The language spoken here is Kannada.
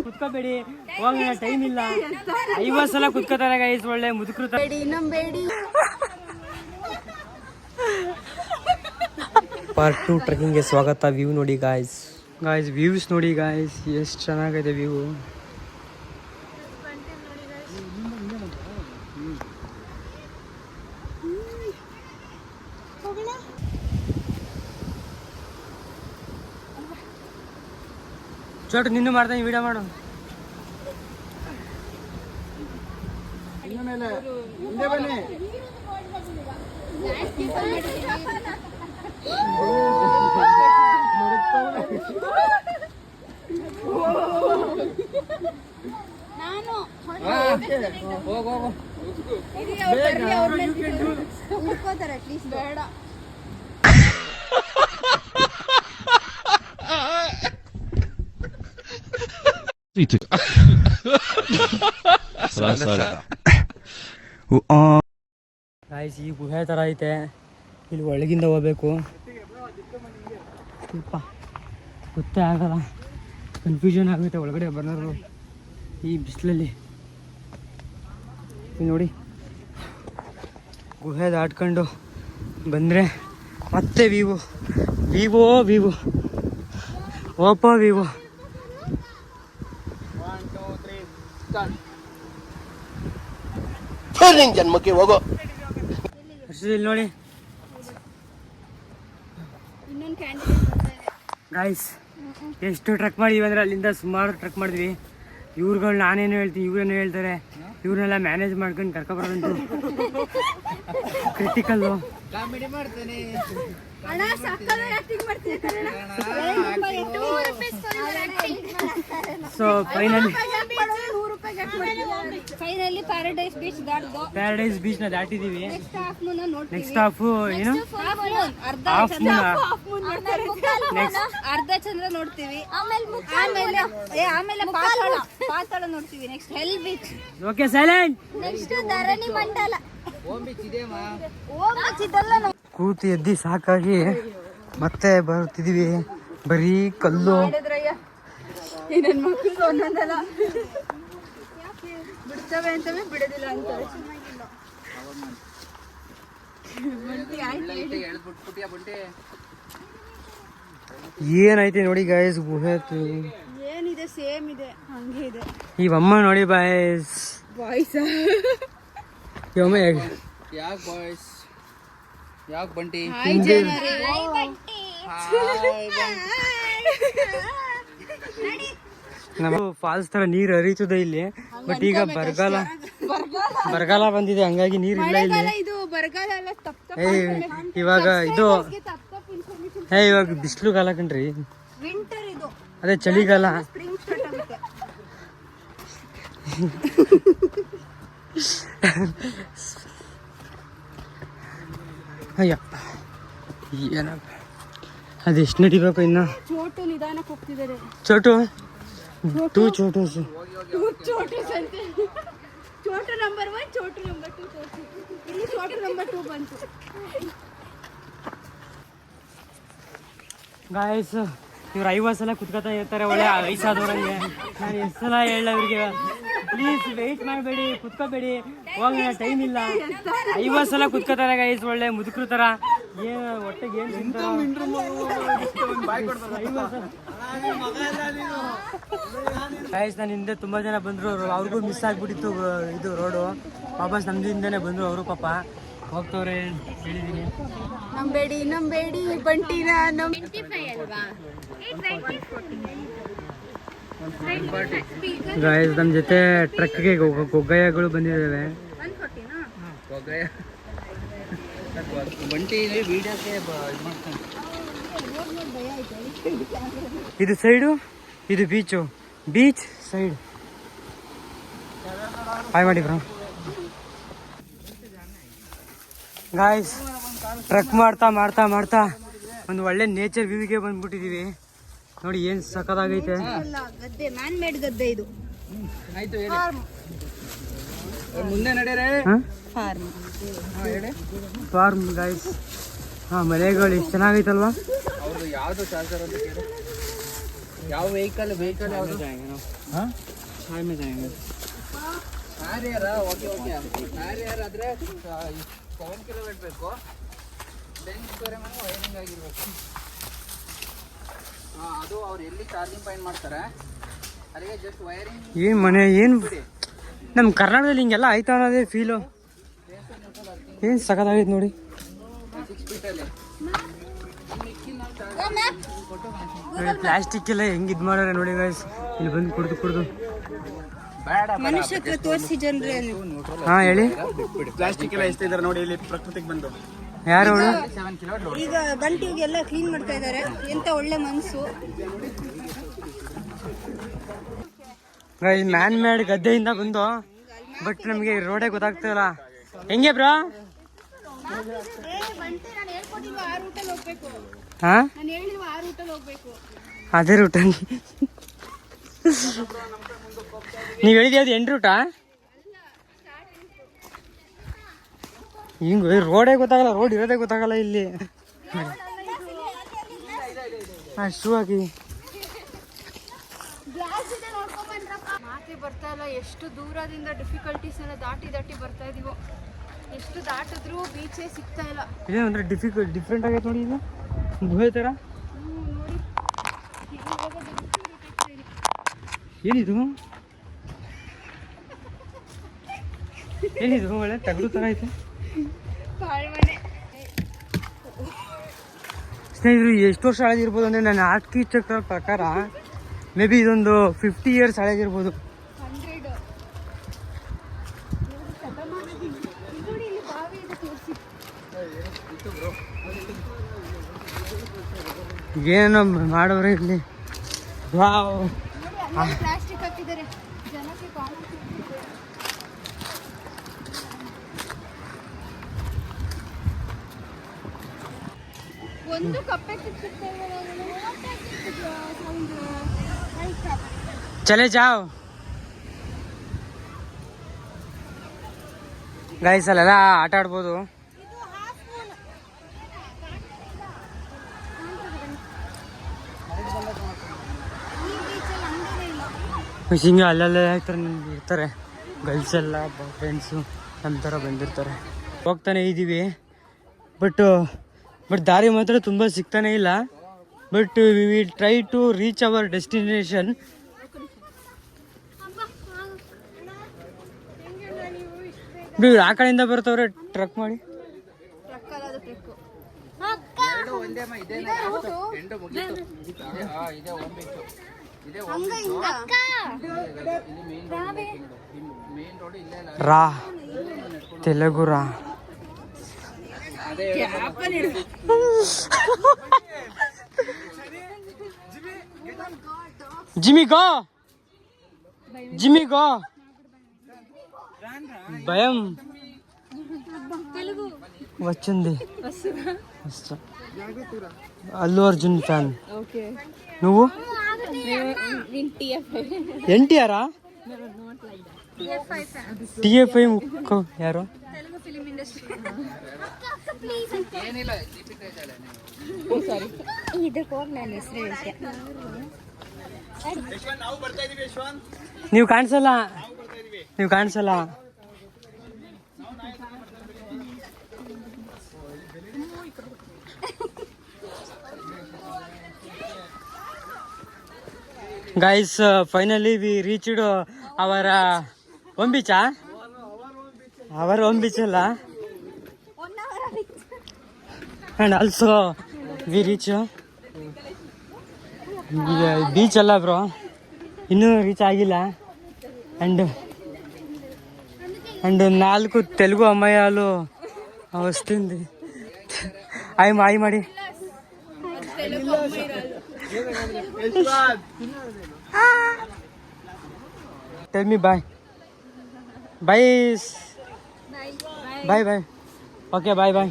ಕುತ್ಕೋಬೇಡಿ, ಹೋಗೋಣ, ಟೈಮ್ ಇಲ್ಲ. 50 ಸಲ ಕುತ್ಕೋತಾರೆ ಗೈಸ್, ಒಳ್ಳೆ ಮುದುಕರು. ಪಾರ್ಟ್ 2 ಟ್ರೆಕ್ಕಿಂಗ್ಗೆ ಸ್ವಾಗತ. ವ್ಯೂ ನೋಡಿ ಗಾಯ್ಸ್, ವ್ಯೂಸ್ ನೋಡಿ ಗಾಯ್ಸ್, ಎಷ್ಟು ಚೆನ್ನಾಗಿದೆ ವ್ಯೂ. ಚೋಟು ನಿನ್ನೂ ಮಾಡ್ತಾನೆ, ವಿಡಿಯೋ ಮಾಡು. ಬೇಡ ಗಾಯ್ಸ್, ಈ ಗುಹೆ ಥರ ಐತೆ, ಇಲ್ಲಿ ಒಳಗಿಂದ ಹೋಗ್ಬೇಕು. ಸ್ವಲ್ಪ ಗೊತ್ತೇ ಆಗಲ್ಲ, ಕನ್ಫ್ಯೂಷನ್ ಆಗುತ್ತೆ ಒಳಗಡೆ ಬರೋರು ಈ ಬಿಸಿಲಲ್ಲಿ. ನೋಡಿ, ಗುಹೆ ದಾಟ್ಕೊಂಡು ಬಂದರೆ ಮತ್ತೆ ವಿವೋ ಓಪೋ ವಿವೋ. ಜನ್ಮಕ್ಕೆ ಹೋಗೋ ಇಲ್ಲಿ ನೋಡಿ ಗಾಯ್ಸ್, ಎಷ್ಟು ಟ್ರಕ್ ಮಾಡಿದ್ವಿ ಅಂದರೆ ಅಲ್ಲಿಂದ ಸುಮಾರು ಟ್ರಕ್ ಮಾಡಿದ್ವಿ. ಇವ್ರುಗಳು ನಾನೇನು ಹೇಳ್ತೀನಿ, ಇವ್ರೇನು ಹೇಳ್ತಾರೆ, ಇವ್ರನ್ನೆಲ್ಲ ಮ್ಯಾನೇಜ್ ಮಾಡ್ಕೊಂಡು ಕರ್ಕೊಬರೋದಂತೂ critical. So finally paradise beach ನ ದಾಟಿದೀವಿ. ನೆಕ್ಸ್ಟ್ ಹಾಫ್ ಏನು, ಹಾಫ್ ಮೂನ್, ಅರ್ಧ ಚಂದ್ರ ನೋಡ್ತೀವಿ, ಆಮೇಲೆ ಪಾತಾಳ ನೋಡ್ತೀವಿ. ನೆಕ್ಸ್ಟ್ ಹೆಲ್ ಬೀಚ್. Okay, silent. ನೆಕ್ಸ್ಟ್ ಧರಣಿ ಮಂಡಲ. ಕೂತು ಎದ್ದಿ ಸಾಕಾಗಿ ಮತ್ತೆ ಬರ್ತಿದೀವಿ. ಬರೀ ಕಲ್ಲು. ನನ್ನ ಮಕ್ಕಳು ಒಂದೊಂದಲ್ಲ ಬಿಡ್ತವೆ ಅಂತವೆ, ಬಿಡೋದಿಲ್ಲ ಅಂತವೆ. ಏನೈತೆ ನೋಡಿ ಗಾಯ್ಸ್ ಗುಹೆ. ಏನಿದೆ, ಸೇಮ್ ಇದೆ, ಹಂಗೆ ಇದೆ. ಇವಮ್ಮ ನೋಡಿ ಬಾಯ್ಸ್, ಇವಮ್ಮ ಯಾಕೆ ಬಾಯ್ಸ್, ಯಾಕೆ ಬಂಟಿ ನಮ್ಮ ಫಾಲ್ಸ್ ತರ ನೀರು ಹರಿತದೆ ಇಲ್ಲಿ. ಬಟ್ ಈಗ ಬರಗಾಲ ಬಂದಿದೆ, ಹಂಗಾಗಿ ನೀರು ಇಲ್ಲ ಇಲ್ಲಿ. ಇವಾಗ ಇದು ಇವಾಗ ಬಿಸಿಲು ಕಾಲ ಕಣ್ರಿ, ಅದೇ ಚಳಿಗಾಲ. ಅಯ್ಯಪ್ಪ, ಏನಪ್ಪ, ಅದೆಷ್ಟು ನಡಿಬೇಕು ಇನ್ನ. ಚೋಟು ನಿಧಾನಕ್ಕೆ ಹೋಗ್ತಿದ್ದಾರೆ. ಚೋಟು ಚೋಟು ನಂಬರ್ 1, ಚೋಟು ನಂಬರ್ 2, ಇಲ್ಲಿ ಚೋಟು ನಂಬರ್ 2 ಬಂತು. ಗಾಯ್ಸ್, ಇವ್ರು 50 ಸಲ ಕುತ್ಕೋತಾ ಇರ್ತಾರೆ, ಒಳ್ಳೆ ವಯಸ್ಸಾದವ್ರಂಗೆ. ನಾನು ಎಷ್ಟು ಸಲ ಹೇಳ ಅವ್ರಿಗೆ, ಪ್ಲೀಸ್ ವೆಯ್ಟ್ ಮಾಡಬೇಡಿ, ಕುತ್ಕೋಬೇಡಿ, ಹೋಗೋಣ, ಟೈಮ್ ಇಲ್ಲ. 50 ಸಲ ಕುತ್ಕೋತಾರೆ ಗೈಸ್, ಒಳ್ಳೆ ಮುದುಕರು ಥರ. ಏನು ಹೊಟ್ಟೆಗೆ ಏನು ಗೈಸ್, ನಾನು ಹಿಂದೆ ತುಂಬ ಜನ ಬಂದರು, ಅವ್ರಿಗೂ ಮಿಸ್ ಆಗಿಬಿಟ್ಟಿತ್ತು ಇದು ರೋಡು. ವಾಪಸ್ ನಮ್ದು ಹಿಂದೆನೇ ಬಂದರು ಅವರು, ಪಾಪ ಹೋಗ್ತವ್ರೆ ಹೇಳಿದ್ದೀನಿ. ನಂಬೇಡಿ ಬಂಟಿನ. ಗಾಯ್ಸ್, ನಮ್ಮ ಜೊತೆ ಟ್ರಕ್ಗೆ ಗೊಗ್ಗಯ್ಯಗಳು ಬಂದಿದ್ದಾವೆ. ಇದು ಸೈಡು, ಇದು ಬೀಚ್ ಸೈಡ್. ಹಾಯ್ ಮಾಡಿ ಬ್ರೋ. ಗಾಯ್ಸ್, ಟ್ರಕ್ ಮಾಡ್ತಾ ಒಂದು ಒಳ್ಳೆ ನೇಚರ್ ವ್ಯೂಗೆ ಬಂದ್ಬಿಟ್ಟಿದೀವಿ. ನೋಡಿ ಏನು ಸಖತ್ತಾಗೈತೆ. ಗದ್ದೆ, ಮ್ಯಾನ್ ಮೇಡ್ ಗದ್ದೆ ಇದು. ಆಯ್ತು ಮುಂದೆ ನಡೆಯರೆ. ಫಾರ್ಮ್ ಮನೆಗಳು ಎಷ್ಟು ಚೆನ್ನಾಗೈತಲ್ವಾ. ಯಾವ್ದು ಚಾರ್ಜರ್ ಅಂತ ಕೇಳಿ. ಯಾವ ವೆಹಿಕಲ್ ಯಾವುದು हाँ हाँ में जाएंगे ಹ್ಯಾರಿಯರ್ ಓಕೆ ಹ್ಯಾರಿಯರ್ ಆದರೆ 7 ಕಿಲೋಮೀಟರ್ ಬೇಕು ಬೆಂಚ್ ಬೇರೆ ಮನೆ ವೈರಿಂಗ್ ಆಗಿರ್ಬೇಕು ಅದು ಅವ್ರು ಎಲ್ಲಿ ಚಾರ್ಜಿಂಗ್ ಪಾಯಿಂಟ್ ಮಾಡ್ತಾರೆ ಅಲ್ಲಿಗೆ ಜಸ್ಟ್ ವೈರಿಂಗ್ ಏನು ಮನೆ ಏನು ನಮ್ಮ ಕರ್ನಾಟಕದಲ್ಲಿ ಹಿಂಗೆಲ್ಲ ಆಯ್ತಾ ಅನ್ನೋದೇ ಫೀಲು ಏನು ಸಖತ್ತಾಗೈತೆ ನೋಡಿ 6 ಫೀಟಲ್ಲಿ ಪ್ಲಾಸ್ಟಿಕ್ ಎಲ್ಲ ಹೆಂಗೆ ಇದು ಮಾಡ್ಯಾರ ನೋಡಿ ಗೈಸ್ ಇಲ್ಲಿ ಬಂದು ಕುಡ್ದು ಮನುಷ್ಯ ಹತ್ರ ತೋರಿಸಿ ಜನರೇ ಹಾಂ ಹೇಳಿ ಪ್ಲಾಸ್ಟಿಕ್ ಎಲ್ಲ ಎಷ್ಟಿದ್ದಾರೆ ನೋಡಿ ಇಲ್ಲಿ ಪ್ರಕೃತಿಗೆ ಬಂದು ಯಾರು ಅವಳು ಈಗ ಗಂಟಿಗೆಲ್ಲ ಕ್ಲೀನ್ ಮಾಡ್ತಾ ಇದ್ದಾರೆ ಎಂತ ಒಳ್ಳೆ ಮನಸ್ಸು. ಗೈಸ್ ಮ್ಯಾನ್ ಮೇಡ್ ಗದ್ದೆಯಿಂದ ಬಂದು ಬಟ್ ನಮಗೆ ರೋಡೇ ಗೊತ್ತಾಗ್ತಿಲ್ಲ ಹೆಂಗೆ ಬ್ರೋ ಹಾಂ ಅದೇ ರೂಟಲ್ಲಿ ನೀವು ಹೇಳಿದ ಯಾವ್ದು 8 ರೂಟಾ ಹಿಂಗೆ ರೋಡೇ ಗೊತ್ತಾಗಲ್ಲ ರೋಡ್ ಇರೋದೇ ಗೊತ್ತಾಗಲ್ಲ ಇಲ್ಲಿ ಹಾಂ ಶೂ ಹಾಕಿ ಮಾತೆ ಬರ್ತಾ ಇಲ್ಲ. ಎಷ್ಟು ದೂರದಿಂದ ಡಿಫಿಕಲ್ಟೀಸ್ ಎಲ್ಲ ದಾಟಿ ಬರ್ತಾ ಇದೀವೋ. ಎಷ್ಟು ದಾಟಿದ್ರೂ ಬೀಚೇ ಸಿಗ್ತಾ ಇಲ್ಲ. ಇದೇ ಅಂದ್ರೆ ಡಿಫ್ರೆಂಟ್ ಆಗೈತೆ ನೋಡಿ ಇದು ಗುಹೆ ಥರ ನೋಡಿ ಏನಿದು ಏನಿದು ಒಳ್ಳೆ ತಗಡು ಥರ ಐತೆ ಸ್ನೇಹಿತರು ಎಷ್ಟು ವರ್ಷ ಹಳೆದಿರ್ಬೋದು ಅಂದರೆ ನನ್ನ ಆರ್ಕಿಟೆಕ್ಚರ್ ಪ್ರಕಾರ ಮೇ ಬಿ ಇದೊಂದು 50 ಇಯರ್ಸ್ ಹಳೆದಿರ್ಬೋದು. ಏನೋ ಮಾಡೋರು ಇಲ್ಲಿ ವಾವ್ ಪ್ಲಾಸ್ಟಿಕ್ ಹಾಕಿದ್ದಾರೆ ಜನಕ್ಕೆ ಒಂದು ಕಪ್ಪೆ ಸಿಗ್ತಾ ಚಲೆ ಜಾವ್ ಗೈಸ್ ಅಲ್ಲೆಲ್ಲ ಆಟ ಆಡ್ಬೋದು. ಹಿಂಗೆ ಅಲ್ಲೆಲ್ಲ ಇರ್ತಾರೆ ಗರ್ಲ್ಸ್ ಎಲ್ಲ ಫ್ರೆಂಡ್ಸು ನಮ್ಮ ಥರ ಬಂದಿರ್ತಾರೆ. ಹೋಗ್ತಾನೆ ಇದ್ದೀವಿ ಬಟ್ ದಾರಿ ಮಾತ್ರ ತುಂಬ ಸಿಗ್ತಾನೆ ಇಲ್ಲ. But we will try to reach our destination. ಆ ಕಡೆಯಿಂದ ಬರ್ತವ್ರೆ ಟ್ರಕ್ ಮಾಡಿ. ಒಂದೇ ಇದೆ ಎಂಟು ಮುಗೀತು ಇದೆ ಒಂಬಿಟ್ಟು ಇದೆ ಮೇನ್ ರೋಡ್ ಇಲ್ಲೇ ರಾ ತೆಲುಗು ರಾ జిమి గో భయం వచ్చింది. అల్లు అర్జున్ ఫ్యాన్ నువ్వు ఎన్టీఆరా ಟಿಎಫ್ಐ ಯಾರು ಏನಿಲ್ಲ ನೀವು ಕಾಣಿಸಲ್ಲ ನೀವು ಕಾಣಿಸಲ್ಲ. Guys, finally we reached our home beach. Our home beach alla. And also we reach beach alla bro. Innu reach agilla. And 4 Telugu ammayalu vastindi. Ai ಮಾಡಿ Tell me bye. Bye. Bye. Bye. Okay, bye.